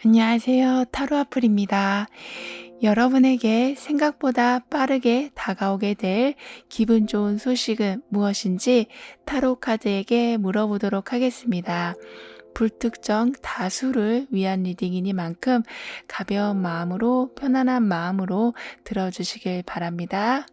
안녕하세요. 타로 아플입니다. 여러분에게 생각보다 빠르게 다가오게 될 기분 좋은 소식은 무엇인지 타로 카드에게 물어보도록 하겠습니다. 불특정 다수를 위한 리딩이니만큼 가벼운 마음으로 편안한 마음으로 들어주시길 바랍니다.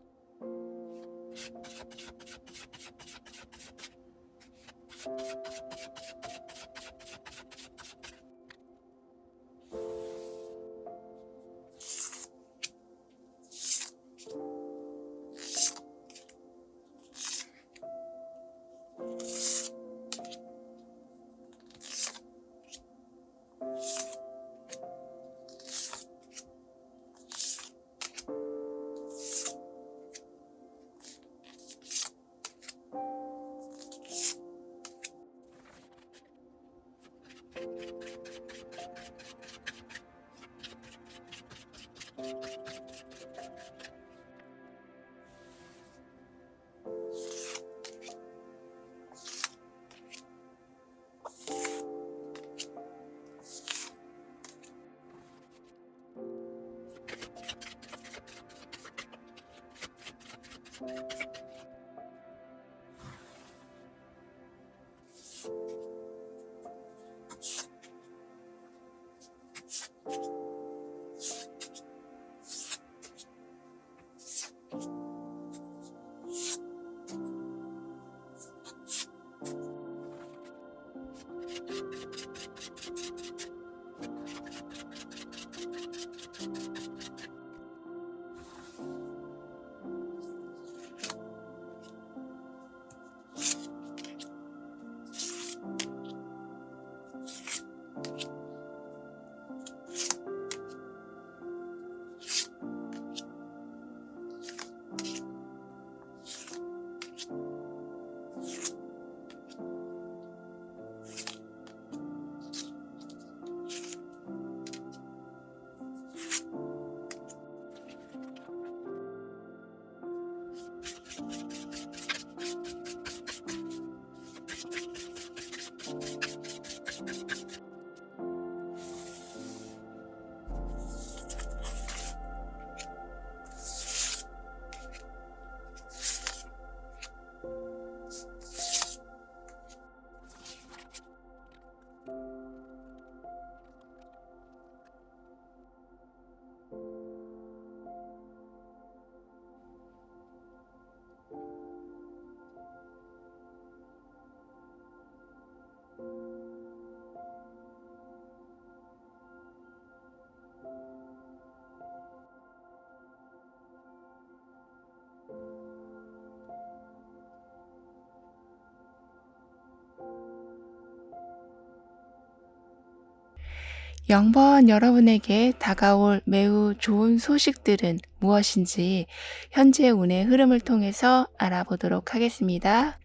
영번 여러분에게 다가올 매우 좋은 소식들은 무엇인지 현재 운의 흐름을 통해서 알아보도록 하겠습니다.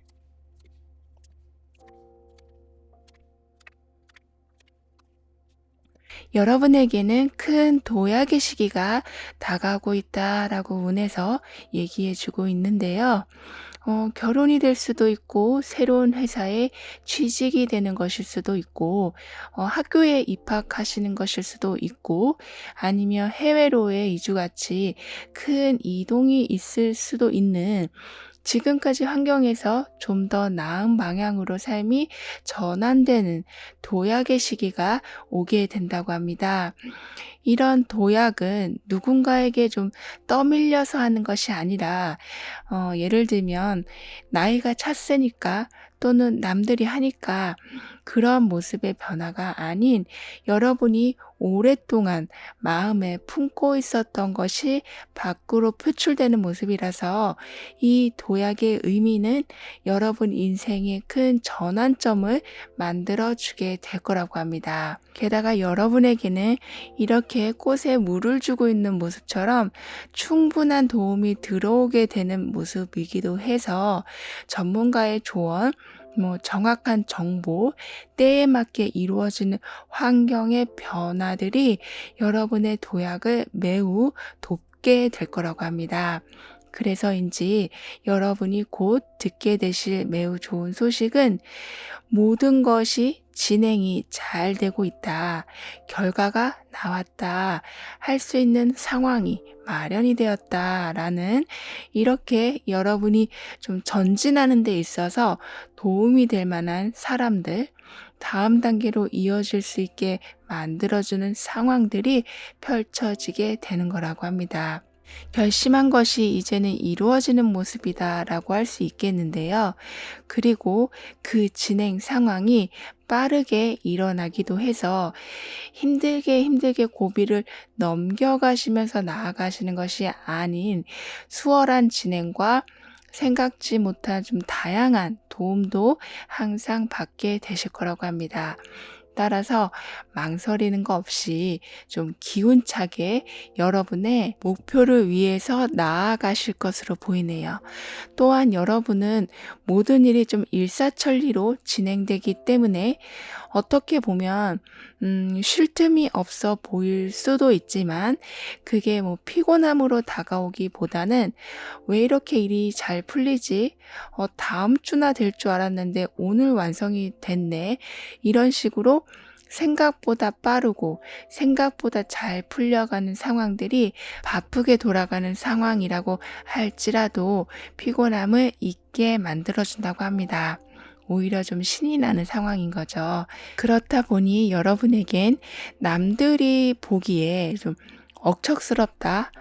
여러분에게는 큰 도약의 시기가 다가오고 있다라고 운에서 얘기해 주고 있는데요. 결혼이 될 수도 있고 새로운 회사에 취직이 되는 것일 수도 있고 학교에 입학하시는 것일 수도 있고 아니면 해외로의 이주같이 큰 이동이 있을 수도 있는 지금까지 환경에서 좀 더 나은 방향으로 삶이 전환되는 도약의 시기가 오게 된다고 합니다. 이런 도약은 누군가에게 좀 떠밀려서 하는 것이 아니라 예를 들면 나이가 찼으니까 또는 남들이 하니까 그런 모습의 변화가 아닌 여러분이 오랫동안 마음에 품고 있었던 것이 밖으로 표출되는 모습이라서 이 도약의 의미는 여러분 인생의 큰 전환점을 만들어 주게 될 거라고 합니다. 게다가 여러분에게는 이렇게 꽃에 물을 주고 있는 모습처럼 충분한 도움이 들어오게 되는 모습이기도 해서 전문가의 조언, 정확한 정보, 때에 맞게 이루어지는 환경의 변화들이 여러분의 도약을 매우 돕게 될 거라고 합니다. 그래서인지 여러분이 곧 듣게 되실 매우 좋은 소식은 모든 것이 진행이 잘 되고 있다. 결과가 나왔다. 할 수 있는 상황이 마련이 되었다. 라는 이렇게 여러분이 좀 전진하는 데 있어서 도움이 될 만한 사람들, 다음 단계로 이어질 수 있게 만들어주는 상황들이 펼쳐지게 되는 거라고 합니다. 결심한 것이 이제는 이루어지는 모습이다라고 할 수 있겠는데요. 그리고 그 진행 상황이 빠르게 일어나기도 해서 힘들게 고비를 넘겨가시면서 나아가시는 것이 아닌 수월한 진행과 생각지 못한 좀 다양한 도움도 항상 받게 되실 거라고 합니다. 따라서 망설이는 거 없이 좀 기운차게 여러분의 목표를 위해서 나아가실 것으로 보이네요. 또한 여러분은 모든 일이 좀 일사천리로 진행되기 때문에 어떻게 보면 쉴 틈이 없어 보일 수도 있지만 그게 뭐 피곤함으로 다가오기보다는 왜 이렇게 일이 잘 풀리지? 다음 주나 될 줄 알았는데 오늘 완성이 됐네. 이런 식으로 생각보다 빠르고 생각보다 잘 풀려가는 상황들이 바쁘게 돌아가는 상황이라고 할지라도 피곤함을 잊게 만들어준다고 합니다. 오히려 좀 신이 나는 상황인 거죠. 그렇다 보니 여러분에겐 남들이 보기에 좀 억척스럽다,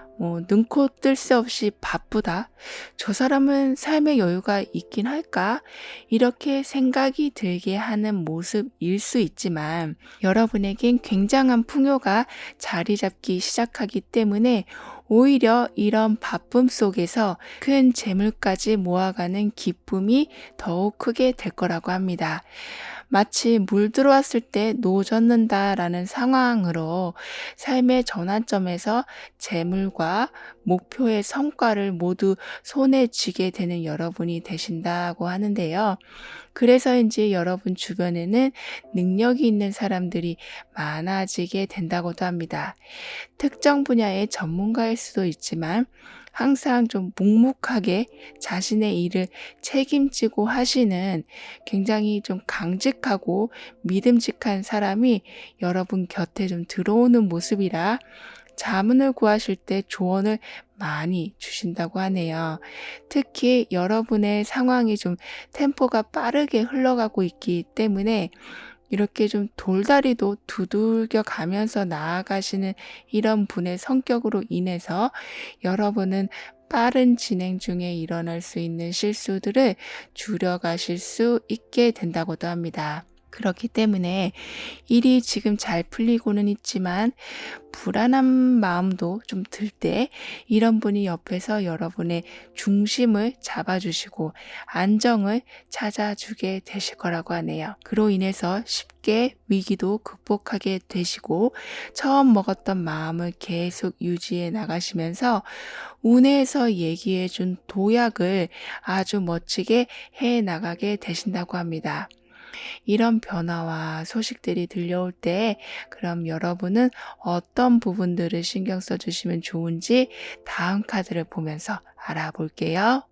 눈코 뜰 새 없이 바쁘다, 저 사람은 삶의 여유가 있긴 할까? 이렇게 생각이 들게 하는 모습일 수 있지만 여러분에겐 굉장한 풍요가 자리 잡기 시작하기 때문에 오히려 이런 바쁨 속에서 큰 재물까지 모아가는 기쁨이 더욱 크게 될 거라고 합니다. 마치 물 들어왔을 때 노젓는다라는 상황으로 삶의 전환점에서 재물과 목표의 성과를 모두 손에 쥐게 되는 여러분이 되신다고 하는데요. 그래서인지 여러분 주변에는 능력이 있는 사람들이 많아지게 된다고도 합니다. 특정 분야의 전문가일 수도 있지만 항상 좀 묵묵하게 자신의 일을 책임지고 하시는 굉장히 좀 강직하고 믿음직한 사람이 여러분 곁에 좀 들어오는 모습이라 자문을 구하실 때 조언을 많이 주신다고 하네요. 특히 여러분의 상황이 좀 템포가 빠르게 흘러가고 있기 때문에 이렇게 좀 돌다리도 두들겨 가면서 나아가시는 이런 분의 성격으로 인해서 여러분은 빠른 진행 중에 일어날 수 있는 실수들을 줄여가실 수 있게 된다고도 합니다. 그렇기 때문에 일이 지금 잘 풀리고는 있지만 불안한 마음도 좀 들 때 이런 분이 옆에서 여러분의 중심을 잡아주시고 안정을 찾아주게 되실 거라고 하네요. 그로 인해서 쉽게 위기도 극복하게 되시고 처음 먹었던 마음을 계속 유지해 나가시면서 운에서 얘기해 준 도약을 아주 멋지게 해 나가게 되신다고 합니다. 이런 변화와 소식들이 들려올 때 그럼 여러분은 어떤 부분들을 신경 써주시면 좋은지 다음 카드를 보면서 알아볼게요.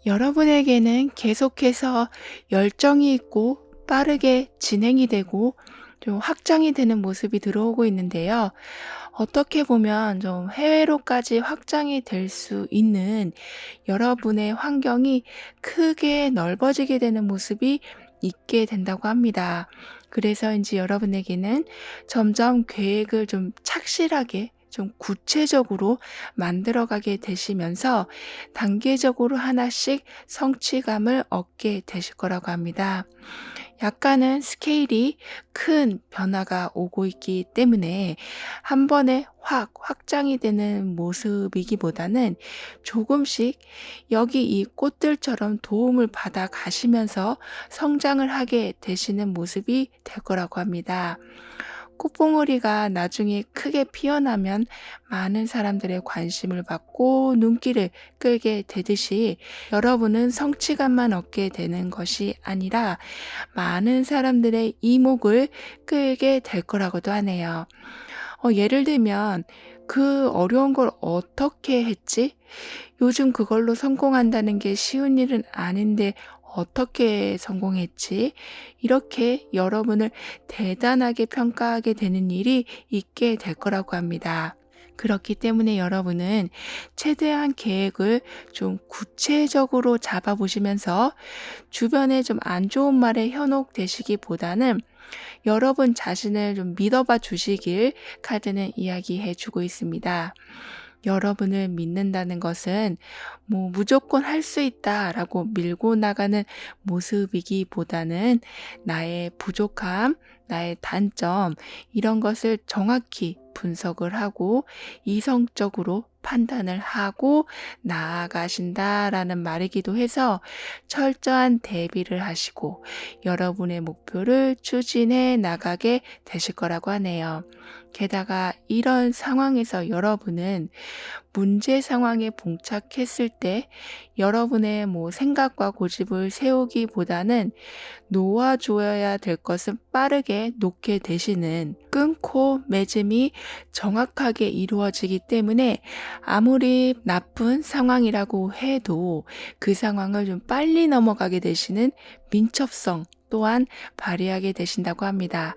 여러분에게는 계속해서 열정이 있고 빠르게 진행이 되고 좀 확장이 되는 모습이 들어오고 있는데요. 어떻게 보면 좀 해외로까지 확장이 될 수 있는 여러분의 환경이 크게 넓어지게 되는 모습이 있게 된다고 합니다. 그래서인지 여러분에게는 점점 계획을 좀 착실하게 좀 구체적으로 만들어가게 되시면서 단계적으로 하나씩 성취감을 얻게 되실 거라고 합니다. 약간은 스케일이 큰 변화가 오고 있기 때문에 한 번에 확 확장이 되는 모습이기보다는 조금씩 여기 이 꽃들처럼 도움을 받아 가시면서 성장을 하게 되시는 모습이 될 거라고 합니다. 꽃봉오리가 나중에 크게 피어나면 많은 사람들의 관심을 받고 눈길을 끌게 되듯이 여러분은 성취감만 얻게 되는 것이 아니라 많은 사람들의 이목을 끌게 될 거라고도 하네요. 예를 들면 그 어려운 걸 어떻게 했지? 요즘 그걸로 성공한다는 게 쉬운 일은 아닌데 어떻게 성공했지? 이렇게 여러분을 대단하게 평가하게 되는 일이 있게 될 거라고 합니다. 그렇기 때문에 여러분은 최대한 계획을 좀 구체적으로 잡아보시면서 주변에 좀 안 좋은 말에 현혹되시기보다는 여러분 자신을 좀 믿어봐 주시길 카드는 이야기해 주고 있습니다. 여러분을 믿는다는 것은 무조건 할 수 있다라고 밀고 나가는 모습이기보다는 나의 부족함, 나의 단점, 이런 것을 정확히 분석을 하고 이성적으로 판단을 하고 나아가신다라는 말이기도 해서 철저한 대비를 하시고 여러분의 목표를 추진해 나가게 되실 거라고 하네요. 게다가 이런 상황에서 여러분은 문제 상황에 봉착했을 때 여러분의 생각과 고집을 세우기보다는 놓아줘야 될 것은 빠르게 놓게 되시는 끊고 맺음이 정확하게 이루어지기 때문에 아무리 나쁜 상황이라고 해도 그 상황을 좀 빨리 넘어가게 되시는 민첩성 또한 발휘하게 되신다고 합니다.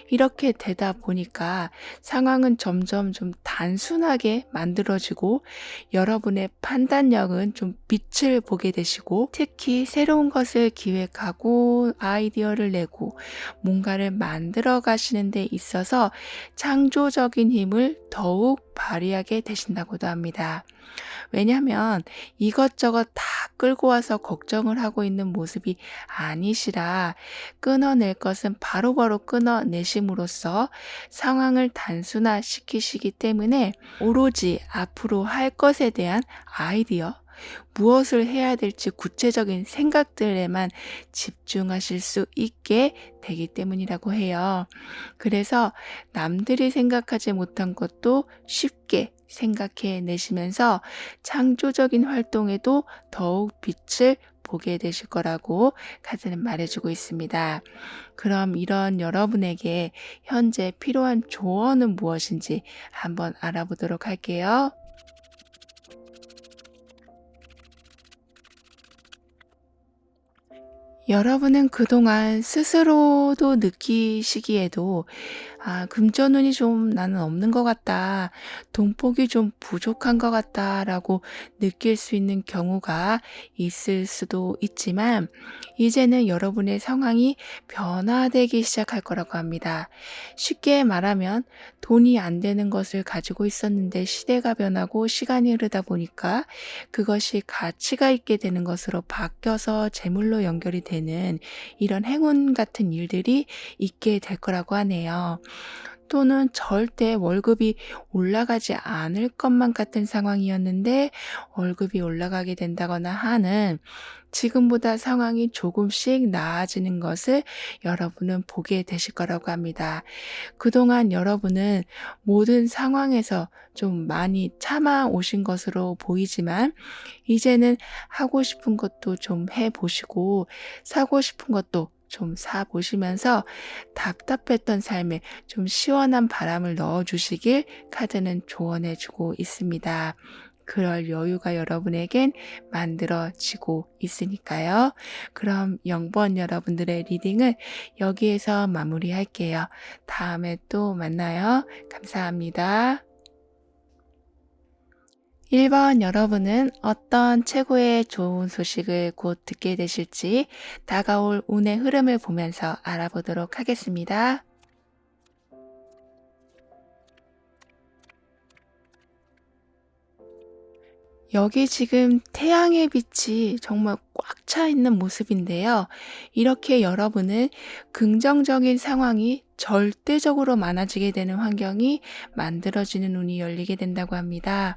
이렇게 되다 보니까 상황은 점점 좀 단순하게 만들어지고 여러분의 판단력은 좀 빛을 보게 되시고 특히 새로운 것을 기획하고 아이디어를 내고 뭔가를 만들어 가시는 데 있어서 창조적인 힘을 더욱 발휘하게 되신다고도 합니다. 왜냐하면 이것저것 다 끌고 와서 걱정을 하고 있는 모습이 아니시라 끊어낼 것은 바로바로 끊어내심으로써 상황을 단순화시키시기 때문에 오로지 앞으로 할 것에 대한 아이디어, 무엇을 해야 될지 구체적인 생각들에만 집중하실 수 있게 되기 때문이라고 해요. 그래서 남들이 생각하지 못한 것도 쉽게 생각해 내시면서 창조적인 활동에도 더욱 빛을 보게 되실 거라고 카드는 말해주고 있습니다. 그럼 이런 여러분에게 현재 필요한 조언은 무엇인지 한번 알아보도록 할게요. 여러분은 그동안 스스로도 느끼시기에도 금전운이 좀 나는 없는 것 같다. 돈복이 좀 부족한 것 같다라고 느낄 수 있는 경우가 있을 수도 있지만 이제는 여러분의 상황이 변화되기 시작할 거라고 합니다. 쉽게 말하면 돈이 안 되는 것을 가지고 있었는데 시대가 변하고 시간이 흐르다 보니까 그것이 가치가 있게 되는 것으로 바뀌어서 재물로 연결이 되는 이런 행운 같은 일들이 있게 될 거라고 하네요. 또는 절대 월급이 올라가지 않을 것만 같은 상황이었는데 월급이 올라가게 된다거나 하는 지금보다 상황이 조금씩 나아지는 것을 여러분은 보게 되실 거라고 합니다. 그동안 여러분은 모든 상황에서 좀 많이 참아 오신 것으로 보이지만 이제는 하고 싶은 것도 좀 해보시고 사고 싶은 것도 좀 사보시면서 답답했던 삶에 좀 시원한 바람을 넣어주시길 카드는 조언해주고 있습니다. 그럴 여유가 여러분에겐 만들어지고 있으니까요. 그럼 0번 여러분들의 리딩을 여기에서 마무리할게요. 다음에 또 만나요. 감사합니다. 1번 여러분은 어떤 최고의 좋은 소식을 곧 듣게 되실지 다가올 운의 흐름을 보면서 알아보도록 하겠습니다. 여기 지금 태양의 빛이 정말 꽉 차 있는 모습인데요. 이렇게 여러분은 긍정적인 상황이 절대적으로 많아지게 되는 환경이 만들어지는 운이 열리게 된다고 합니다.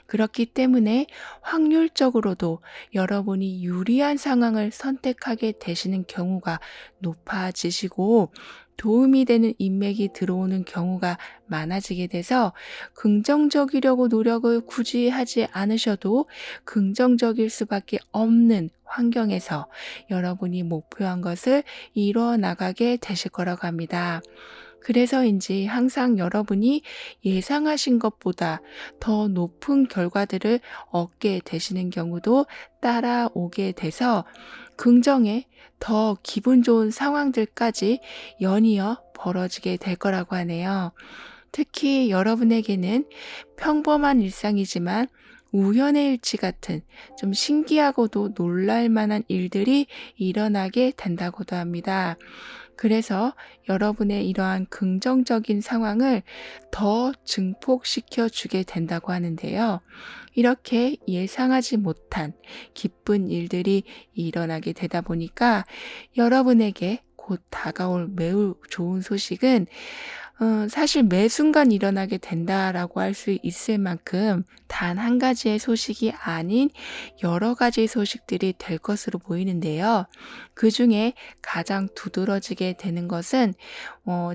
그렇기 때문에 확률적으로도 여러분이 유리한 상황을 선택하게 되시는 경우가 높아지시고 도움이 되는 인맥이 들어오는 경우가 많아지게 돼서 긍정적이려고 노력을 굳이 하지 않으셔도 긍정적일 수밖에 없는 환경에서 여러분이 목표한 것을 이뤄 나가게 되실 거라고 합니다. 그래서인지 항상 여러분이 예상하신 것보다 더 높은 결과들을 얻게 되시는 경우도 따라오게 돼서 긍정에 더 기분 좋은 상황들까지 연이어 벌어지게 될 거라고 하네요. 특히 여러분에게는 평범한 일상이지만 우연의 일치 같은 좀 신기하고도 놀랄 만한 일들이 일어나게 된다고도 합니다. 그래서 여러분의 이러한 긍정적인 상황을 더 증폭시켜 주게 된다고 하는데요. 이렇게 예상하지 못한 기쁜 일들이 일어나게 되다 보니까 여러분에게 곧 다가올 매우 좋은 소식은 사실 매 순간 일어나게 된다라고 할 수 있을 만큼 단 한 가지의 소식이 아닌 여러 가지 소식들이 될 것으로 보이는데요. 그중에 가장 두드러지게 되는 것은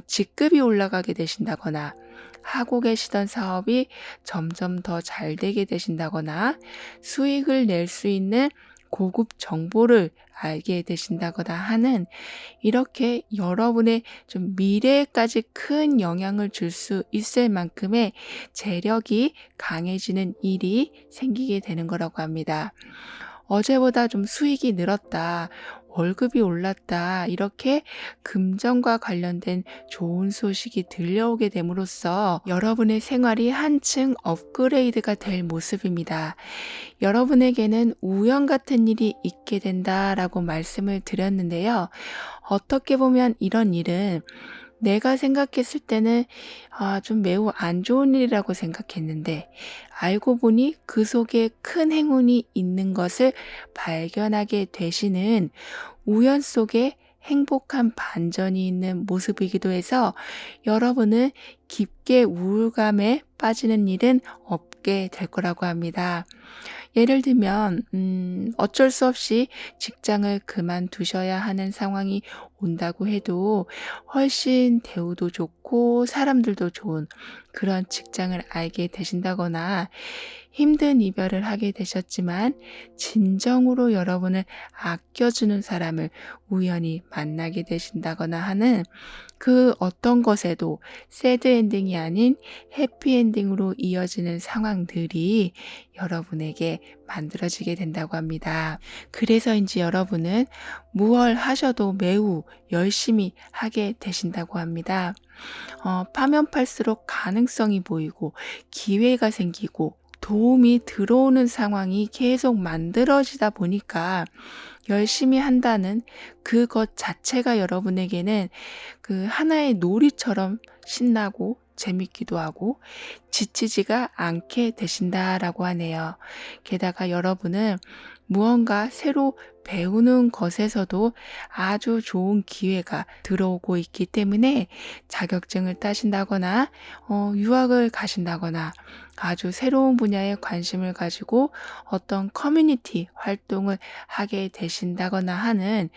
직급이 올라가게 되신다거나 하고 계시던 사업이 점점 더 잘 되게 되신다거나 수익을 낼 수 있는 고급 정보를 알게 되신다거나 하는 이렇게 여러분의 좀 미래에까지 큰 영향을 줄 수 있을 만큼의 재력이 강해지는 일이 생기게 되는 거라고 합니다. 어제보다 좀 수익이 늘었다, 월급이 올랐다, 이렇게 금전과 관련된 좋은 소식이 들려오게 됨으로써 여러분의 생활이 한층 업그레이드가 될 모습입니다. 여러분에게는 우연 같은 일이 있게 된다라고 말씀을 드렸는데요. 어떻게 보면 이런 일은 내가 생각했을 때는 좀 매우 안 좋은 일이라고 생각했는데 알고 보니 그 속에 큰 행운이 있는 것을 발견하게 되시는 우연 속에 행복한 반전이 있는 모습이기도 해서 여러분은 깊게 우울감에 빠지는 일은 없게 될 거라고 합니다. 예를 들면 어쩔 수 없이 직장을 그만두셔야 하는 상황이 온다고 해도 훨씬 대우도 좋고 사람들도 좋은 그런 직장을 알게 되신다거나 힘든 이별을 하게 되셨지만 진정으로 여러분을 아껴주는 사람을 우연히 만나게 되신다거나 하는 그 어떤 것에도 새드 엔딩이 아닌 해피 엔딩으로 이어지는 상황들이 여러분에게 만들어지게 된다고 합니다. 그래서인지 여러분은 무얼 하셔도 매우 열심히 하게 되신다고 합니다. 파면 팔수록 가능성이 보이고 기회가 생기고 도움이 들어오는 상황이 계속 만들어지다 보니까 열심히 한다는 그것 자체가 여러분에게는 그 하나의 놀이처럼 신나고 재밌기도 하고 지치지가 않게 되신다라고 하네요. 게다가 여러분은 무언가 새로 배우는 것에서도 아주 좋은 기회가 들어오고 있기 때문에 자격증을 따신다거나 유학을 가신다거나 아주 새로운 분야에 관심을 가지고 어떤 커뮤니티 활동을 하게 되신다거나 하는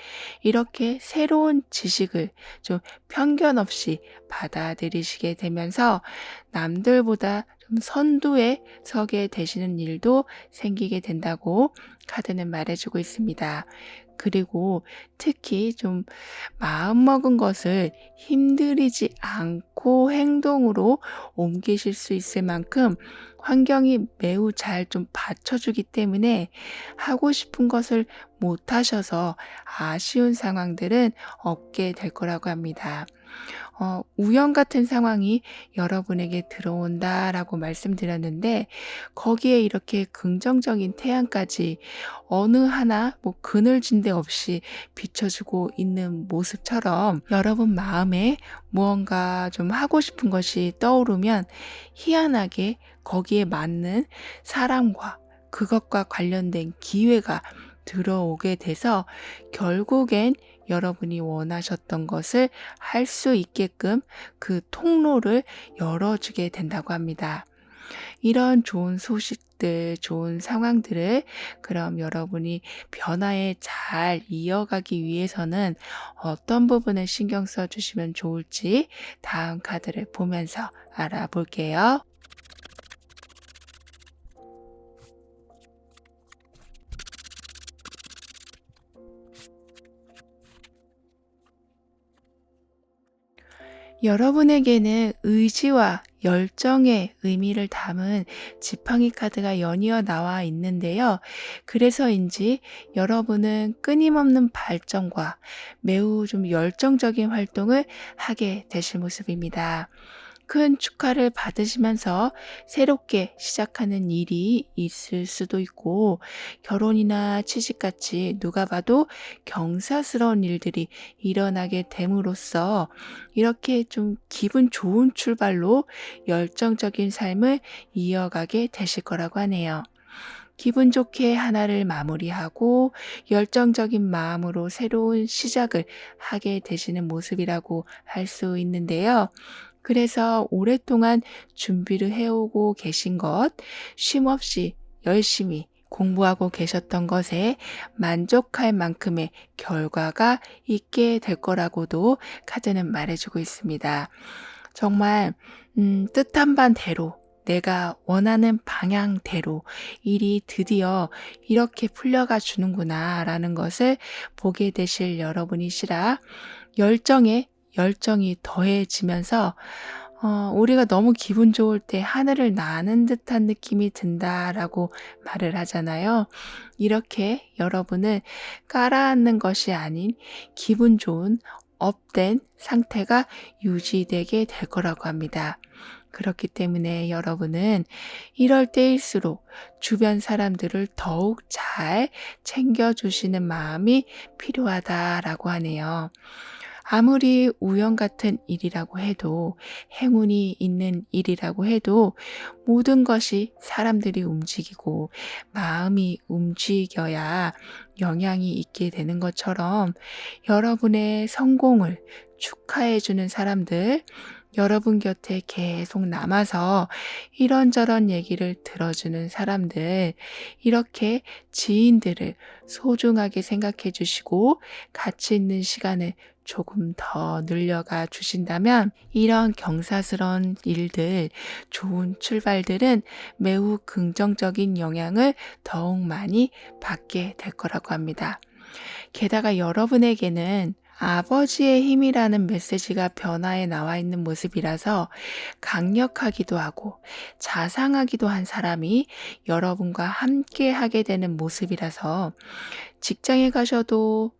이렇게 새로운 지식을 좀 편견 없이 받아들이시게 되면서 남들보다 좀 선두에 서게 되시는 일도 생기게 된다고 카드는 말해주고 있습니다. 그리고 특히 좀 마음먹은 것을 힘들이지 않고 행동으로 옮기실 수 있을 만큼 환경이 매우 잘 좀 받쳐주기 때문에 하고 싶은 것을 못 하셔서 아쉬운 상황들은 없게 될 거라고 합니다. 우연 같은 상황이 여러분에게 들어온다라고 말씀드렸는데 거기에 이렇게 긍정적인 태양까지 어느 하나 뭐 그늘진 데 없이 비춰주고 있는 모습처럼 여러분 마음에 무언가 좀 하고 싶은 것이 떠오르면 희한하게 거기에 맞는 사람과 그것과 관련된 기회가 들어오게 돼서 결국엔 여러분이 원하셨던 것을 할 수 있게끔 그 통로를 열어주게 된다고 합니다. 이런 좋은 소식들, 좋은 상황들을 그럼 여러분이 변화에 잘 이어가기 위해서는 어떤 부분을 신경 써주시면 좋을지 다음 카드를 보면서 알아볼게요. 여러분에게는 의지와 열정의 의미를 담은 지팡이 카드가 연이어 나와 있는데요. 그래서인지 여러분은 끊임없는 발전과 매우 좀 열정적인 활동을 하게 되실 모습입니다. 큰 축하를 받으시면서 새롭게 시작하는 일이 있을 수도 있고, 결혼이나 취직같이 누가 봐도 경사스러운 일들이 일어나게 됨으로써 이렇게 좀 기분 좋은 출발로 열정적인 삶을 이어가게 되실 거라고 하네요. 기분 좋게 하나를 마무리하고 열정적인 마음으로 새로운 시작을 하게 되시는 모습이라고 할 수 있는데요. 그래서 오랫동안 준비를 해오고 계신 것, 쉼없이 열심히 공부하고 계셨던 것에 만족할 만큼의 결과가 있게 될 거라고도 카드는 말해주고 있습니다. 정말 뜻한 바대로 내가 원하는 방향대로 일이 드디어 이렇게 풀려가 주는구나 라는 것을 보게 되실 여러분이시라 열정에 열정이 더해지면서 우리가 너무 기분 좋을 때 하늘을 나는 듯한 느낌이 든다라고 말을 하잖아요. 이렇게 여러분을 깔아앉는 것이 아닌 기분 좋은 업된 상태가 유지되게 될 거라고 합니다. 그렇기 때문에 여러분은 이럴 때일수록 주변 사람들을 더욱 잘 챙겨주시는 마음이 필요하다라고 하네요. 아무리 우연 같은 일이라고 해도 행운이 있는 일이라고 해도 모든 것이 사람들이 움직이고 마음이 움직여야 영향이 있게 되는 것처럼 여러분의 성공을 축하해주는 사람들, 여러분 곁에 계속 남아서 이런저런 얘기를 들어주는 사람들, 이렇게 지인들을 소중하게 생각해 주시고 가치 있는 시간을 조금 더 늘려가 주신다면 이런 경사스러운 일들, 좋은 출발들은 매우 긍정적인 영향을 더욱 많이 받게 될 거라고 합니다. 게다가 여러분에게는 아버지의 힘이라는 메시지가 변화에 나와 있는 모습이라서 강력하기도 하고 자상하기도 한 사람이 여러분과 함께 하게 되는 모습이라서 직장에 가셔도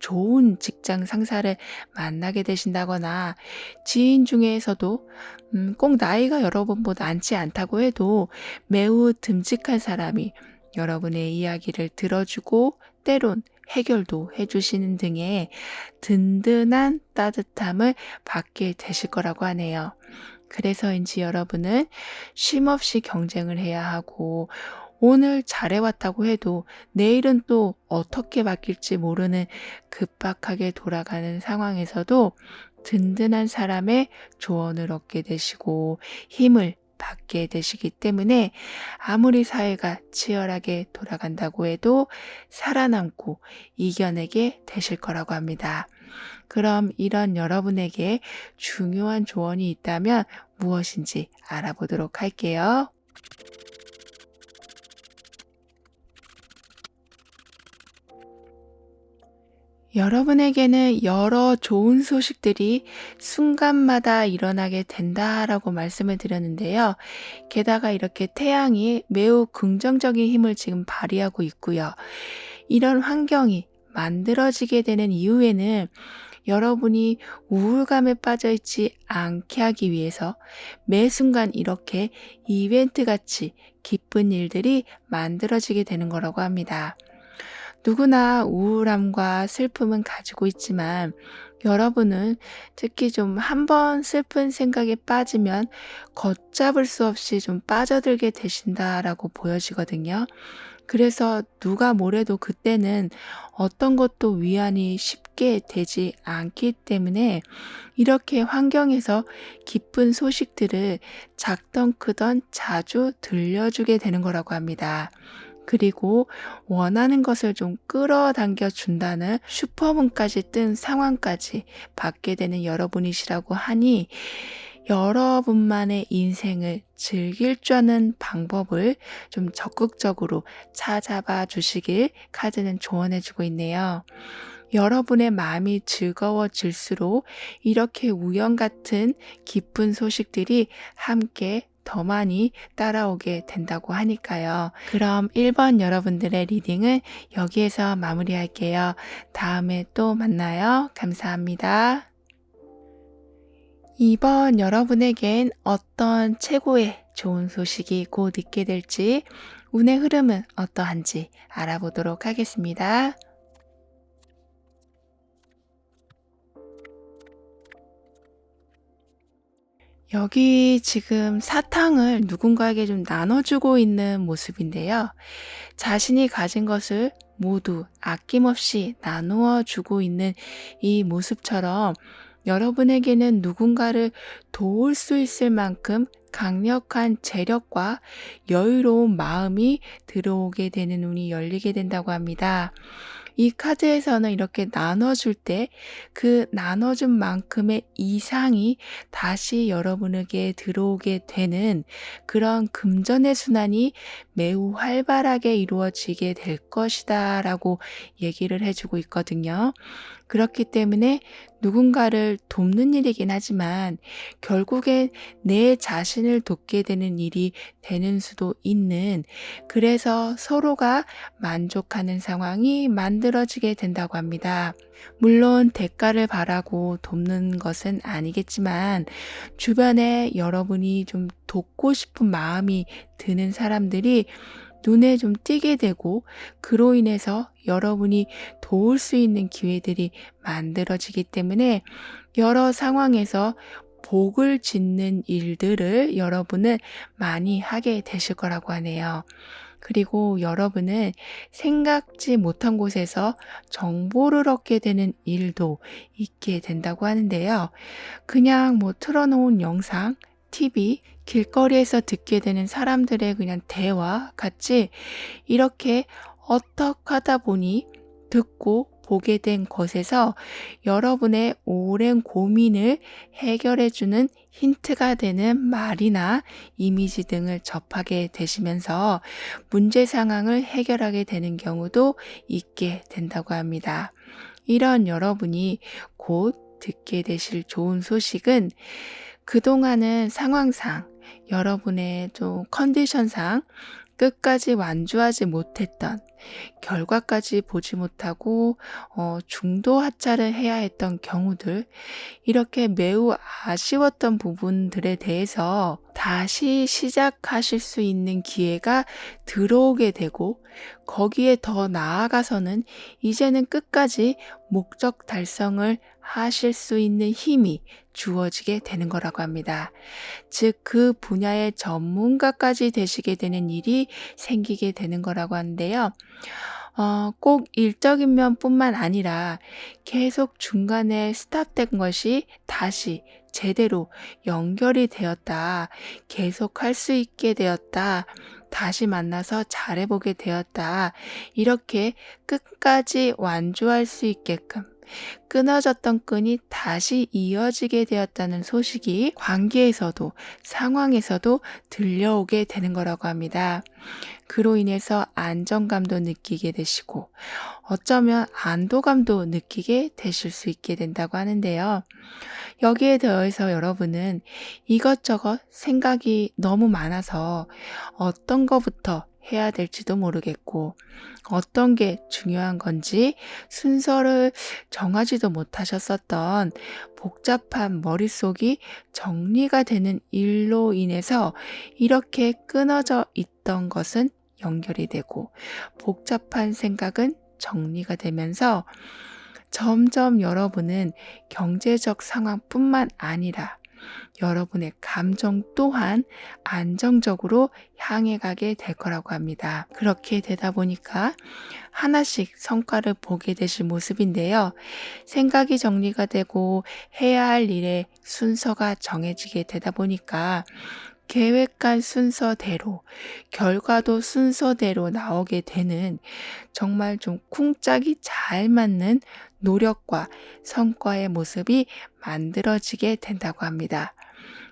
좋은 직장 상사를 만나게 되신다거나 지인 중에서도 꼭 나이가 여러분보다 많지 않다고 해도 매우 듬직한 사람이 여러분의 이야기를 들어주고 때론 해결도 해주시는 등의 든든한 따뜻함을 받게 되실 거라고 하네요. 그래서인지 여러분은 쉼없이 경쟁을 해야 하고 오늘 잘해왔다고 해도 내일은 또 어떻게 바뀔지 모르는 급박하게 돌아가는 상황에서도 든든한 사람의 조언을 얻게 되시고 힘을 받게 되시기 때문에 아무리 사회가 치열하게 돌아간다고 해도 살아남고 이겨내게 되실 거라고 합니다. 그럼 이런 여러분에게 중요한 조언이 있다면 무엇인지 알아보도록 할게요. 여러분에게는 여러 좋은 소식들이 순간마다 일어나게 된다라고 말씀을 드렸는데요. 게다가 이렇게 태양이 매우 긍정적인 힘을 지금 발휘하고 있고요. 이런 환경이 만들어지게 되는 이후에는 여러분이 우울감에 빠져 있지 않게 하기 위해서 매 순간 이렇게 이벤트 같이 기쁜 일들이 만들어지게 되는 거라고 합니다. 누구나 우울함과 슬픔은 가지고 있지만 여러분은 특히 좀 한 번 슬픈 생각에 빠지면 걷잡을 수 없이 좀 빠져들게 되신다라고 보여지거든요. 그래서 누가 뭐래도 그때는 어떤 것도 위안이 쉽게 되지 않기 때문에 이렇게 환경에서 기쁜 소식들을 작던 크던 자주 들려주게 되는 거라고 합니다. 그리고 원하는 것을 좀 끌어당겨 준다는 슈퍼문까지 뜬 상황까지 받게 되는 여러분이시라고 하니 여러분만의 인생을 즐길 줄 아는 방법을 좀 적극적으로 찾아봐 주시길 카드는 조언해 주고 있네요. 여러분의 마음이 즐거워질수록 이렇게 우연 같은 기쁜 소식들이 함께 더 많이 따라오게 된다고 하니까요. 그럼 1번 여러분들의 리딩은 여기에서 마무리할게요. 다음에 또 만나요. 감사합니다. 2번 여러분에겐 어떤 최고의 좋은 소식이 곧 있게 될지, 운의 흐름은 어떠한지 알아보도록 하겠습니다. 여기 지금 사탕을 누군가에게 좀 나눠주고 있는 모습인데요. 자신이 가진 것을 모두 아낌없이 나누어 주고 있는 이 모습처럼 여러분에게는 누군가를 도울 수 있을 만큼 강력한 재력과 여유로운 마음이 들어오게 되는 운이 열리게 된다고 합니다. 이 카드에서는 이렇게 나눠줄 때 그 나눠준 만큼의 이상이 다시 여러분에게 들어오게 되는 그런 금전의 순환이 매우 활발하게 이루어지게 될 것이다 라고 얘기를 해주고 있거든요. 그렇기 때문에 누군가를 돕는 일이긴 하지만 결국엔 내 자신을 돕게 되는 일이 되는 수도 있는, 그래서 서로가 만족하는 상황이 만들어지게 된다고 합니다. 물론 대가를 바라고 돕는 것은 아니겠지만 주변에 여러분이 좀 돕고 싶은 마음이 드는 사람들이 눈에 좀 띄게 되고 그로 인해서 여러분이 도울 수 있는 기회들이 만들어지기 때문에 여러 상황에서 복을 짓는 일들을 여러분은 많이 하게 되실 거라고 하네요. 그리고 여러분은 생각지 못한 곳에서 정보를 얻게 되는 일도 있게 된다고 하는데요. 그냥 뭐 틀어놓은 영상, TV, 길거리에서 듣게 되는 사람들의 그냥 대화 같이 이렇게 어떻게 하다 보니 듣고 보게 된 것에서 여러분의 오랜 고민을 해결해주는 힌트가 되는 말이나 이미지 등을 접하게 되시면서 문제 상황을 해결하게 되는 경우도 있게 된다고 합니다. 이런 여러분이 곧 듣게 되실 좋은 소식은 그동안은 상황상, 여러분의 좀 컨디션상 끝까지 완주하지 못했던, 결과까지 보지 못하고 중도 하차를 해야 했던 경우들, 이렇게 매우 아쉬웠던 부분들에 대해서 다시 시작하실 수 있는 기회가 들어오게 되고 거기에 더 나아가서는 이제는 끝까지 목적 달성을 하실 수 있는 힘이 주어지게 되는 거라고 합니다. 즉, 그 분야의 전문가까지 되시게 되는 일이 생기게 되는 거라고 하는데요. 꼭 일적인 면뿐만 아니라 계속 중간에 스탑된 것이 다시 제대로 연결이 되었다. 계속 할 수 있게 되었다. 다시 만나서 잘해보게 되었다. 이렇게 끝까지 완주할 수 있게끔 끊어졌던 끈이 다시 이어지게 되었다는 소식이 관계에서도 상황에서도 들려오게 되는 거라고 합니다. 그로 인해서 안정감도 느끼게 되시고 어쩌면 안도감도 느끼게 되실 수 있게 된다고 하는데요. 여기에 더해서 여러분은 이것저것 생각이 너무 많아서 어떤 것부터 해야 될지도 모르겠고 어떤 게 중요한 건지 순서를 정하지도 못하셨었던 복잡한 머릿속이 정리가 되는 일로 인해서 이렇게 끊어져 있던 것은 연결이 되고 복잡한 생각은 정리가 되면서 점점 여러분은 경제적 상황뿐만 아니라 여러분의 감정 또한 안정적으로 향해 가게 될 거라고 합니다. 그렇게 되다 보니까 하나씩 성과를 보게 되실 모습인데요. 생각이 정리가 되고 해야 할 일의 순서가 정해지게 되다 보니까 계획한 순서대로, 결과도 순서대로 나오게 되는 정말 좀 쿵짝이 잘 맞는 노력과 성과의 모습이 만들어지게 된다고 합니다.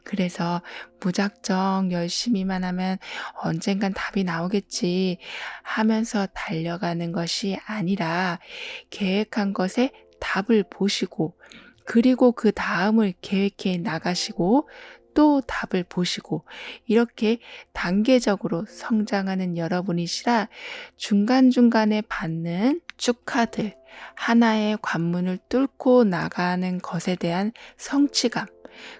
그래서 무작정 열심히만 하면 언젠간 답이 나오겠지 하면서 달려가는 것이 아니라 계획한 것에 답을 보시고 그리고 그 다음을 계획해 나가시고 또 답을 보시고 이렇게 단계적으로 성장하는 여러분이시라 중간중간에 받는 축하들, 하나의 관문을 뚫고 나가는 것에 대한 성취감,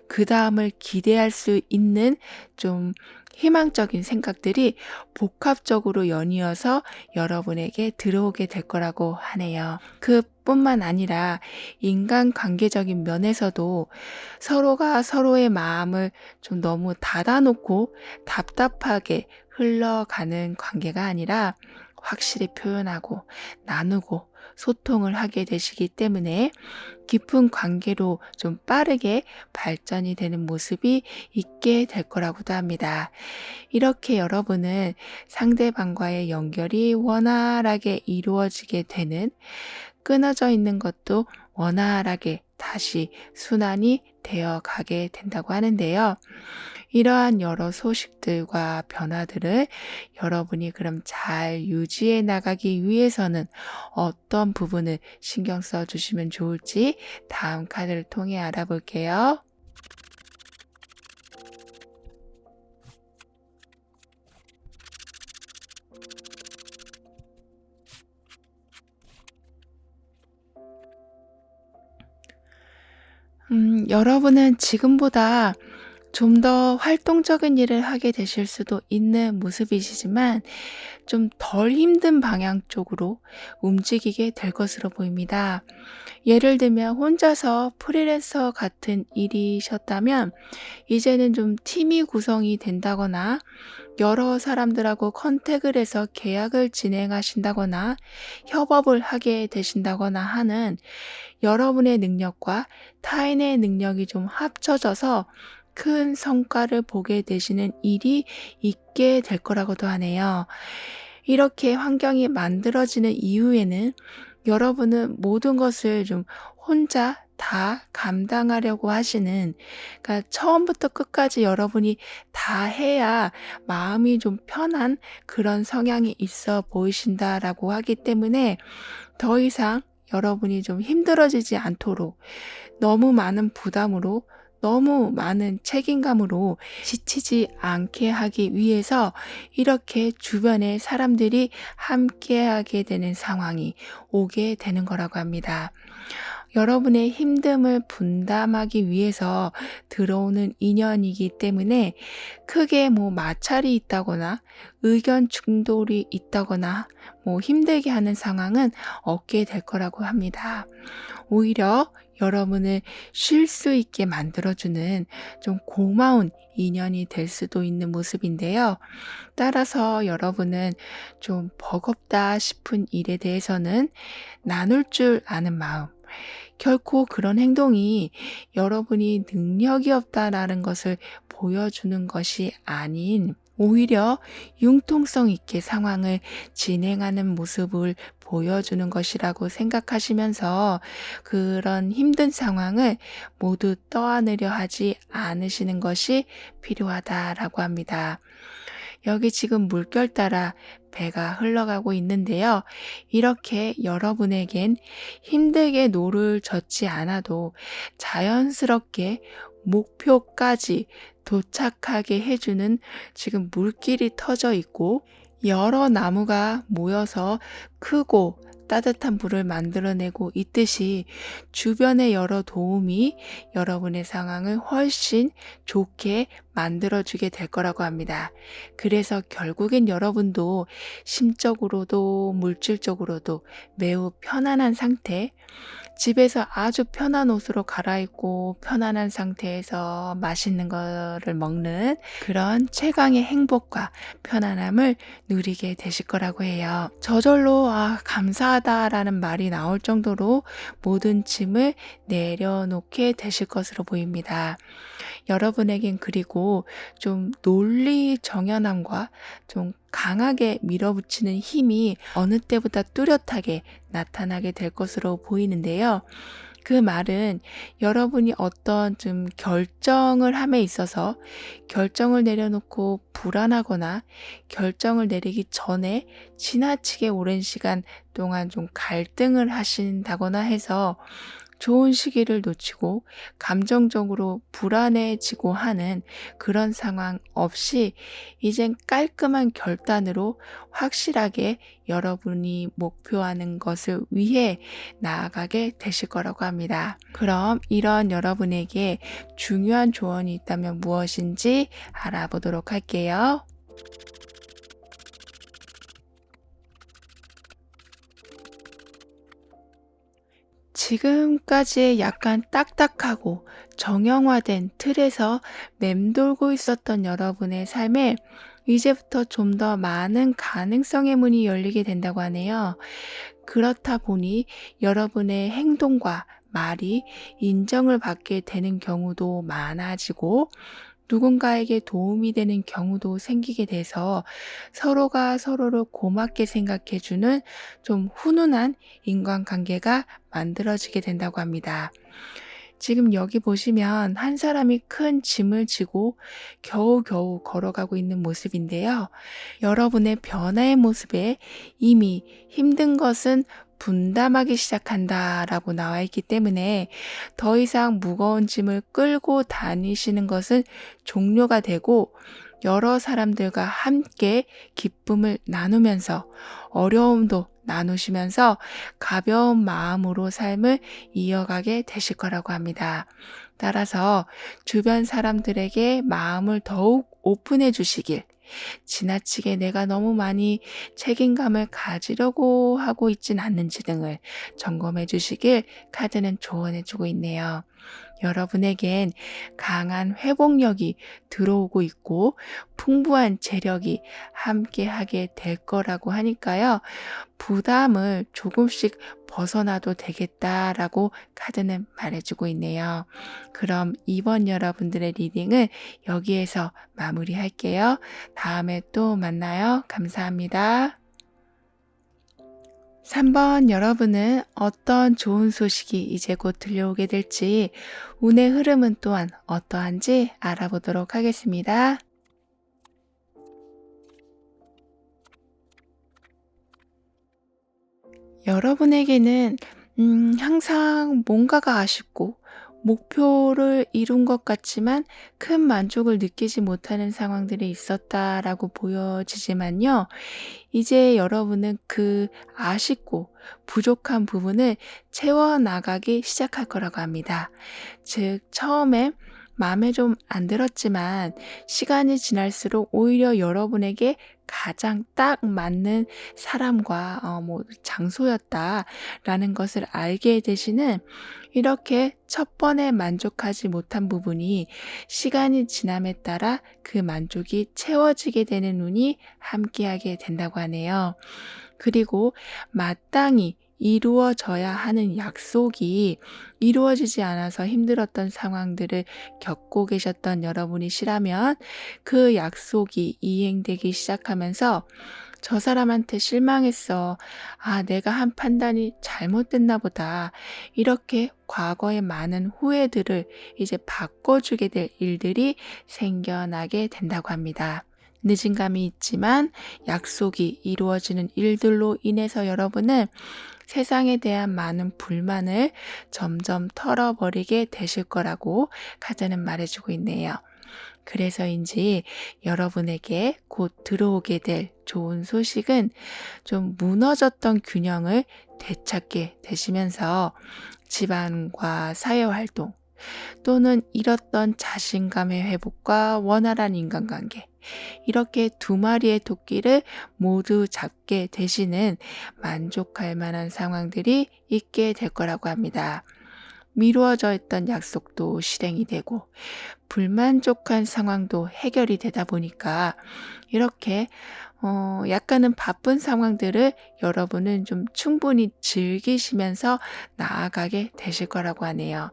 그 다음을 기대할 수 있는 좀 희망적인 생각들이 복합적으로 연이어서 여러분에게 들어오게 될 거라고 하네요. 그뿐만 아니라 인간관계적인 면에서도 서로가 서로의 마음을 좀 너무 닫아놓고 답답하게 흘러가는 관계가 아니라 확실히 표현하고 나누고 소통을 하게 되시기 때문에 깊은 관계로 좀 빠르게 발전이 되는 모습이 있게 될 거라고도 합니다. 이렇게 여러분은 상대방과의 연결이 원활하게 이루어지게 되는, 끊어져 있는 것도 원활하게 다시 순환이 되어 가게 된다고 하는데요. 이러한 여러 소식들과 변화들을 여러분이 그럼 잘 유지해 나가기 위해서는 어떤 부분을 신경 써 주시면 좋을지 다음 카드를 통해 알아볼게요. 여러분은 지금보다 좀 더 활동적인 일을 하게 되실 수도 있는 모습이시지만 좀 덜 힘든 방향 쪽으로 움직이게 될 것으로 보입니다. 예를 들면 혼자서 프리랜서 같은 일이셨다면 이제는 좀 팀이 구성이 된다거나 여러 사람들하고 컨택을 해서 계약을 진행하신다거나 협업을 하게 되신다거나 하는 여러분의 능력과 타인의 능력이 좀 합쳐져서 큰 성과를 보게 되시는 일이 있게 될 거라고도 하네요. 이렇게 환경이 만들어지는 이후에는 여러분은 모든 것을 좀 혼자 다 감당하려고 하시는, 그러니까 처음부터 끝까지 여러분이 다 해야 마음이 좀 편한 그런 성향이 있어 보이신다라고 하기 때문에 더 이상 여러분이 좀 힘들어지지 않도록 너무 많은 부담으로 너무 많은 책임감으로 지치지 않게 하기 위해서 이렇게 주변의 사람들이 함께하게 되는 상황이 오게 되는 거라고 합니다. 여러분의 힘듦을 분담하기 위해서 들어오는 인연이기 때문에 크게 뭐 마찰이 있다거나 의견 충돌이 있다거나 뭐 힘들게 하는 상황은 없게 될 거라고 합니다. 오히려 여러분을 쉴 수 있게 만들어주는 좀 고마운 인연이 될 수도 있는 모습인데요. 따라서 여러분은 좀 버겁다 싶은 일에 대해서는 나눌 줄 아는 마음, 결코 그런 행동이 여러분이 능력이 없다라는 것을 보여주는 것이 아닌 오히려 융통성 있게 상황을 진행하는 모습을 보여주는 것이라고 생각하시면서 그런 힘든 상황을 모두 떠안으려 하지 않으시는 것이 필요하다라고 합니다. 여기 지금 물결 따라 배가 흘러가고 있는데요. 이렇게 여러분에겐 힘들게 노를 젓지 않아도 자연스럽게 목표까지 도착하게 해주는 지금 물길이 터져 있고 여러 나무가 모여서 크고 따뜻한 불을 만들어내고 있듯이 주변의 여러 도움이 여러분의 상황을 훨씬 좋게 만들어주게 될 거라고 합니다. 그래서 결국엔 여러분도 심적으로도 물질적으로도 매우 편안한 상태, 집에서 아주 편한 옷으로 갈아입고 편안한 상태에서 맛있는 거를 먹는 그런 최강의 행복과 편안함을 누리게 되실 거라고 해요. 저절로 감사하다라는 말이 나올 정도로 모든 짐을 내려놓게 되실 것으로 보입니다. 여러분에겐 그리고 좀 논리 정연함과 좀 강하게 밀어붙이는 힘이 어느 때보다 뚜렷하게 나타나게 될 것으로 보이는데요. 그 말은 여러분이 어떤 좀 결정을 함에 있어서 결정을 내려놓고 불안하거나 결정을 내리기 전에 지나치게 오랜 시간 동안 좀 갈등을 하신다거나 해서 좋은 시기를 놓치고 감정적으로 불안해지고 하는 그런 상황 없이 이젠 깔끔한 결단으로 확실하게 여러분이 목표하는 것을 위해 나아가게 되실 거라고 합니다. 그럼 이런 여러분에게 중요한 조언이 있다면 무엇인지 알아보도록 할게요. 지금까지의 약간 딱딱하고 정형화된 틀에서 맴돌고 있었던 여러분의 삶에 이제부터 좀 더 많은 가능성의 문이 열리게 된다고 하네요. 그렇다 보니 여러분의 행동과 말이 인정을 받게 되는 경우도 많아지고 누군가에게 도움이 되는 경우도 생기게 돼서 서로가 서로를 고맙게 생각해주는 좀 훈훈한 인간관계가 만들어지게 된다고 합니다. 지금 여기 보시면 한 사람이 큰 짐을 지고 겨우겨우 걸어가고 있는 모습인데요. 여러분의 변화의 모습에 이미 힘든 것은 분담하기 시작한다라고 나와 있기 때문에 더 이상 무거운 짐을 끌고 다니시는 것은 종료가 되고 여러 사람들과 함께 기쁨을 나누면서 어려움도 나누시면서 가벼운 마음으로 삶을 이어가게 되실 거라고 합니다. 따라서 주변 사람들에게 마음을 더욱 오픈해 주시길, 지나치게 내가 너무 많이 책임감을 가지려고 하고 있진 않는지 등을 점검해 주시길 카드는 조언해 주고 있네요. 여러분에겐 강한 회복력이 들어오고 있고 풍부한 재력이 함께하게 될 거라고 하니까요. 부담을 조금씩 벗어나도 되겠다라고 카드는 말해주고 있네요. 그럼 이번 여러분들의 리딩은 여기에서 마무리할게요. 다음에 또 만나요. 감사합니다. 3번 여러분은 어떤 좋은 소식이 이제 곧 들려오게 될지 운의 흐름은 또한 어떠한지 알아보도록 하겠습니다. 여러분에게는 항상 뭔가가 아쉽고 목표를 이룬 것 같지만 큰 만족을 느끼지 못하는 상황들이 있었다라고 보여지지만요. 이제 여러분은 그 아쉽고 부족한 부분을 채워나가기 시작할 거라고 합니다. 즉, 처음에 마음에 좀 안 들었지만 시간이 지날수록 오히려 여러분에게 가장 딱 맞는 사람과 장소였다라는 것을 알게 되시는 이렇게 첫 번에 만족하지 못한 부분이 시간이 지남에 따라 그 만족이 채워지게 되는 운이 함께하게 된다고 하네요. 그리고 마땅히 이루어져야 하는 약속이 이루어지지 않아서 힘들었던 상황들을 겪고 계셨던 여러분이시라면 그 약속이 이행되기 시작하면서 저 사람한테 실망했어. 내가 한 판단이 잘못됐나 보다. 이렇게 과거의 많은 후회들을 이제 바꿔주게 될 일들이 생겨나게 된다고 합니다. 늦은 감이 있지만 약속이 이루어지는 일들로 인해서 여러분은 세상에 대한 많은 불만을 점점 털어버리게 되실 거라고 카드는 말해주고 있네요. 그래서인지 여러분에게 곧 들어오게 될 좋은 소식은 좀 무너졌던 균형을 되찾게 되시면서 집안과 사회활동 또는 잃었던 자신감의 회복과 원활한 인간관계 이렇게 두 마리의 토끼를 모두 잡게 되시는 만족할 만한 상황들이 있게 될 거라고 합니다. 미루어져 있던 약속도 실행이 되고 불만족한 상황도 해결이 되다 보니까 이렇게 약간은 바쁜 상황들을 여러분은 좀 충분히 즐기시면서 나아가게 되실 거라고 하네요.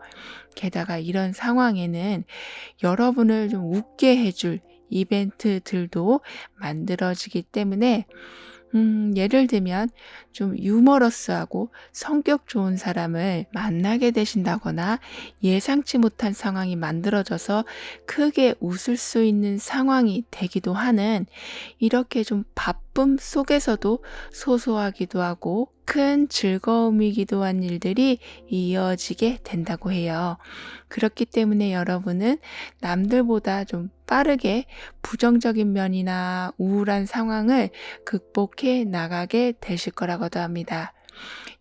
게다가 이런 상황에는 여러분을 좀 웃게 해줄 이벤트들도 만들어지기 때문에 예를 들면 좀 유머러스하고 성격 좋은 사람을 만나게 되신다거나 예상치 못한 상황이 만들어져서 크게 웃을 수 있는 상황이 되기도 하는 이렇게 좀 바쁨 속에서도 소소하기도 하고 큰 즐거움이기도 한 일들이 이어지게 된다고 해요. 그렇기 때문에 여러분은 남들보다 좀 빠르게 부정적인 면이나 우울한 상황을 극복해 나가게 되실 거라고도 합니다.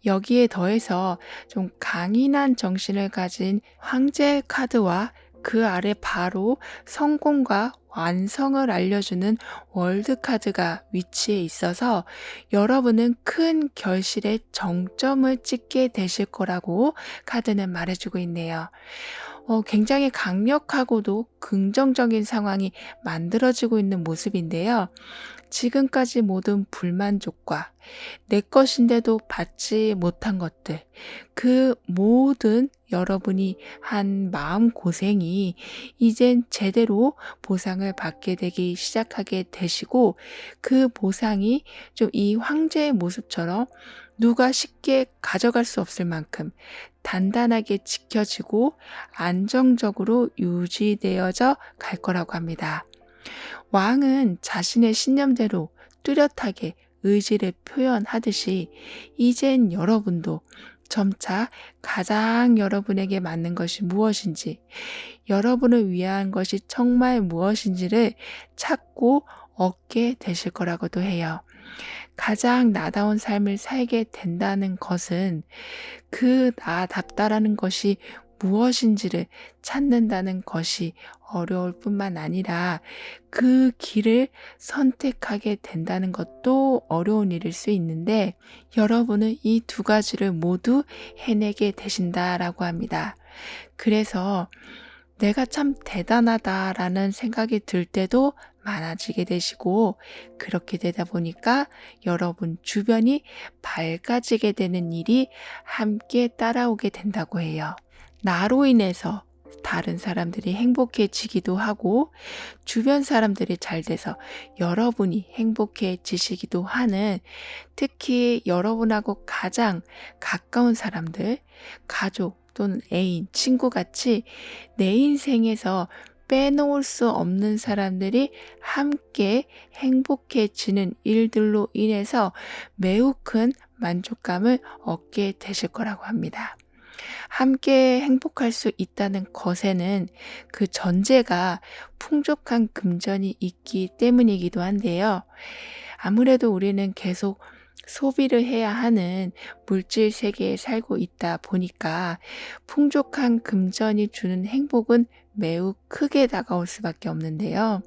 여기에 더해서 좀 강인한 정신을 가진 황제 카드와 그 아래 바로 성공과 완성을 알려주는 월드 카드가 위치해 있어서 여러분은 큰 결실의 정점을 찍게 되실 거라고 카드는 말해주고 있네요. 굉장히 강력하고도 긍정적인 상황이 만들어지고 있는 모습인데요. 지금까지 모든 불만족과 내 것인데도 받지 못한 것들, 그 모든 여러분이 한 마음 고생이 이젠 제대로 보상을 받게 되기 시작하게 되시고 그 보상이 좀 이 황제의 모습처럼 누가 쉽게 가져갈 수 없을 만큼 단단하게 지켜지고 안정적으로 유지되어져 갈 거라고 합니다. 왕은 자신의 신념대로 뚜렷하게 의지를 표현하듯이 이젠 여러분도 점차 가장 여러분에게 맞는 것이 무엇인지, 여러분을 위한 것이 정말 무엇인지를 찾고 얻게 되실 거라고도 해요. 가장 나다운 삶을 살게 된다는 것은 그 나답다라는 것이 무엇인지를 찾는다는 것이 어려울 뿐만 아니라 그 길을 선택하게 된다는 것도 어려운 일일 수 있는데 여러분은 이 두 가지를 모두 해내게 되신다라고 합니다. 그래서 내가 참 대단하다라는 생각이 들 때도 많아지게 되시고 그렇게 되다 보니까 여러분 주변이 밝아지게 되는 일이 함께 따라오게 된다고 해요. 나로 인해서 다른 사람들이 행복해지기도 하고 주변 사람들이 잘 돼서 여러분이 행복해지시기도 하는 특히 여러분하고 가장 가까운 사람들, 가족 또는 애인, 친구같이 내 인생에서 빼놓을 수 없는 사람들이 함께 행복해지는 일들로 인해서 매우 큰 만족감을 얻게 되실 거라고 합니다. 함께 행복할 수 있다는 것에는 그 전제가 풍족한 금전이 있기 때문이기도 한데요. 아무래도 우리는 계속 소비를 해야 하는 물질 세계에 살고 있다 보니까 풍족한 금전이 주는 행복은 매우 크게 다가올 수밖에 없는데요.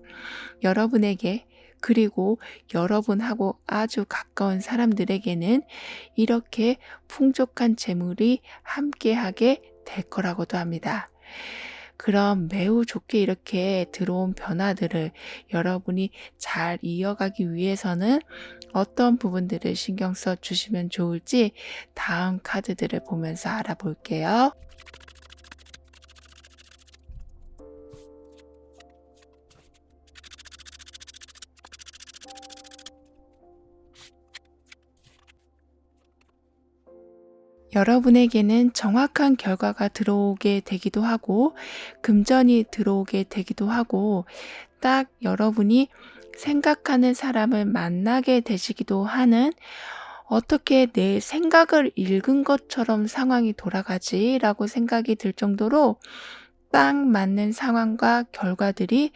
여러분에게 그리고 여러분하고 아주 가까운 사람들에게는 이렇게 풍족한 재물이 함께하게 될 거라고도 합니다. 그럼 매우 좋게 이렇게 들어온 변화들을 여러분이 잘 이어가기 위해서는 어떤 부분들을 신경 써 주시면 좋을지 다음 카드들을 보면서 알아볼게요. 여러분에게는 정확한 결과가 들어오게 되기도 하고, 금전이 들어오게 되기도 하고, 딱 여러분이 생각하는 사람을 만나게 되시기도 하는 어떻게 내 생각을 읽은 것처럼 상황이 돌아가지라고 생각이 들 정도로 딱 맞는 상황과 결과들이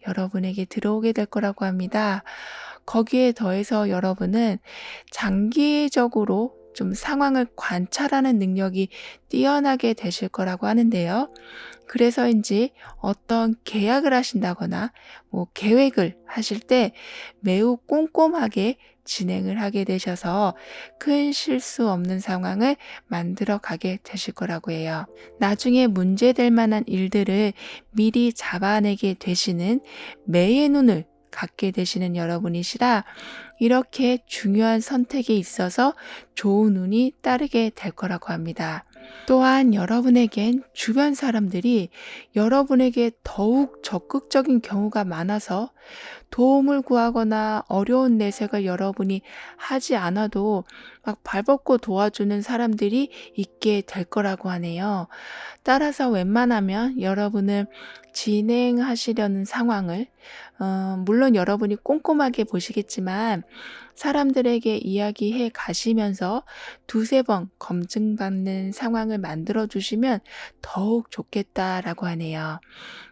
여러분에게 들어오게 될 거라고 합니다. 거기에 더해서 여러분은 장기적으로 좀 상황을 관찰하는 능력이 뛰어나게 되실 거라고 하는데요. 그래서인지 어떤 계약을 하신다거나 계획을 하실 때 매우 꼼꼼하게 진행을 하게 되셔서 큰 실수 없는 상황을 만들어 가게 되실 거라고 해요. 나중에 문제될 만한 일들을 미리 잡아내게 되시는 매의 눈을 갖게 되시는 여러분이시라 이렇게 중요한 선택에 있어서 좋은 운이 따르게 될 거라고 합니다. 또한 여러분에겐 주변 사람들이 여러분에게 더욱 적극적인 경우가 많아서 도움을 구하거나 어려운 내색을 여러분이 하지 않아도 막 발벗고 도와주는 사람들이 있게 될 거라고 하네요. 따라서 웬만하면 여러분은 진행하시려는 상황을 물론 여러분이 꼼꼼하게 보시겠지만 사람들에게 이야기해 가시면서 두세 번 검증받는 상황을 만들어 주시면 더욱 좋겠다라고 하네요.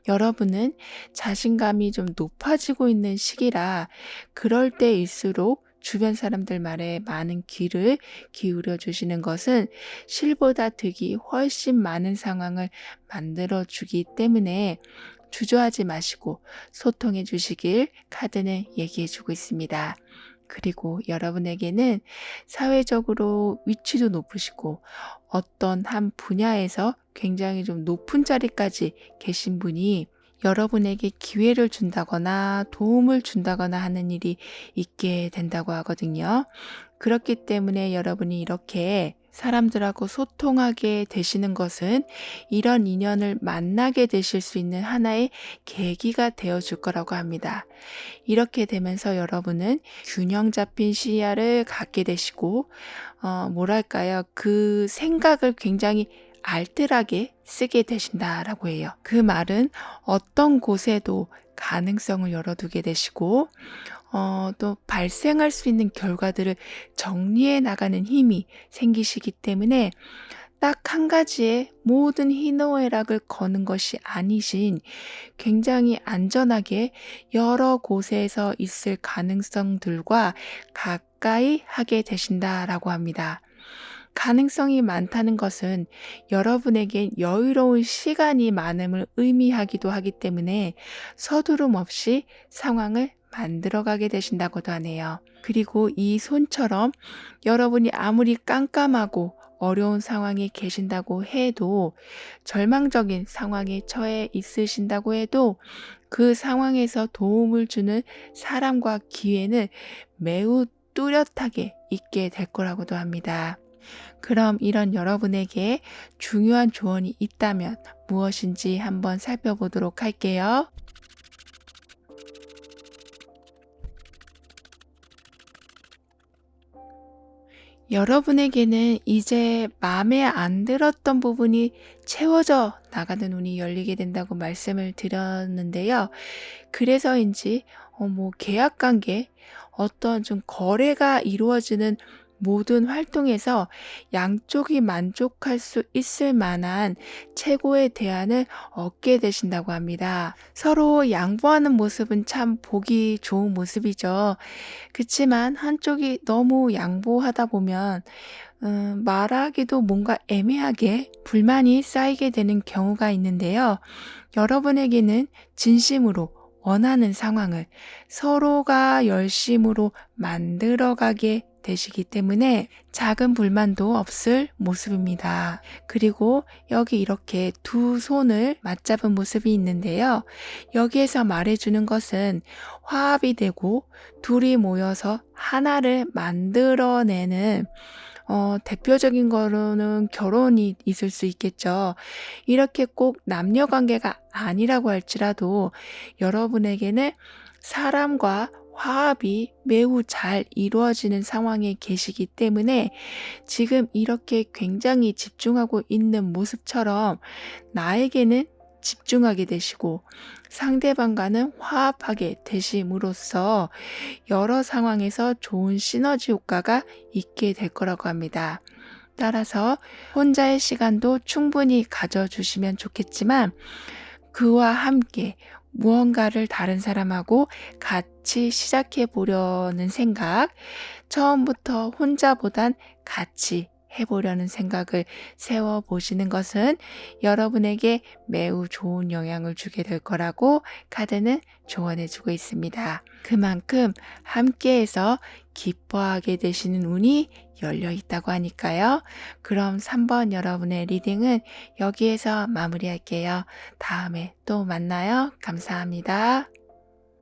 여러분은 자신감이 좀 높아지고 있는 시기라 그럴 때일수록 주변 사람들 말에 많은 귀를 기울여 주시는 것은 실보다 득이 훨씬 많은 상황을 만들어 주기 때문에 주저하지 마시고 소통해 주시길 카드는 얘기해 주고 있습니다. 그리고 여러분에게는 사회적으로 위치도 높으시고 어떤 한 분야에서 굉장히 좀 높은 자리까지 계신 분이 여러분에게 기회를 준다거나 도움을 준다거나 하는 일이 있게 된다고 하거든요. 그렇기 때문에 여러분이 이렇게 사람들하고 소통하게 되시는 것은 이런 인연을 만나게 되실 수 있는 하나의 계기가 되어 줄 거라고 합니다. 이렇게 되면서 여러분은 균형 잡힌 시야를 갖게 되시고, 뭐랄까요. 그 생각을 굉장히 알뜰하게 쓰게 되신다라고 해요. 그 말은 어떤 곳에도 가능성을 열어두게 되시고, 또 발생할 수 있는 결과들을 정리해 나가는 힘이 생기시기 때문에 딱 한 가지의 모든 희노애락을 거는 것이 아니신 굉장히 안전하게 여러 곳에서 있을 가능성들과 가까이 하게 되신다라고 합니다. 가능성이 많다는 것은 여러분에게 여유로운 시간이 많음을 의미하기도 하기 때문에 서두름 없이 상황을 만들어가게 되신다고도 하네요. 그리고 이 손처럼 여러분이 아무리 깜깜하고 어려운 상황에 계신다고 해도 절망적인 상황에 처해 있으신다고 해도 그 상황에서 도움을 주는 사람과 기회는 매우 뚜렷하게 있게 될 거라고도 합니다. 그럼 이런 여러분에게 중요한 조언이 있다면 무엇인지 한번 살펴보도록 할게요. 여러분에게는 이제 마음에 안 들었던 부분이 채워져 나가는 운이 열리게 된다고 말씀을 드렸는데요. 그래서인지 계약 관계, 어떤 좀 거래가 이루어지는 모든 활동에서 양쪽이 만족할 수 있을 만한 최고의 대안을 얻게 되신다고 합니다. 서로 양보하는 모습은 참 보기 좋은 모습이죠. 그치만 한쪽이 너무 양보하다 보면 말하기도 뭔가 애매하게 불만이 쌓이게 되는 경우가 있는데요. 여러분에게는 진심으로 원하는 상황을 서로가 열심으로 만들어가게 되시기 때문에 작은 불만도 없을 모습입니다. 그리고 여기 이렇게 두 손을 맞잡은 모습이 있는데요. 여기에서 말해주는 것은 화합이 되고 둘이 모여서 하나를 만들어내는 대표적인 거로는 결혼이 있을 수 있겠죠. 이렇게 꼭 남녀 관계가 아니라고 할지라도 여러분에게는 사람과 화합이 매우 잘 이루어지는 상황에 계시기 때문에 지금 이렇게 굉장히 집중하고 있는 모습처럼 나에게는 집중하게 되시고 상대방과는 화합하게 되심으로써 여러 상황에서 좋은 시너지 효과가 있게 될 거라고 합니다. 따라서 혼자의 시간도 충분히 가져주시면 좋겠지만 그와 함께 무언가를 다른 사람하고 같이 시작해 보려는 생각, 처음부터 혼자보단 같이 해보려는 생각을 세워보시는 것은 여러분에게 매우 좋은 영향을 주게 될 거라고 카드는 조언해주고 있습니다. 그만큼 함께해서 기뻐하게 되시는 운이 열려 있다고 하니까요. 그럼 3번 여러분의 리딩은 여기에서 마무리할게요. 다음에 또 만나요. 감사합니다.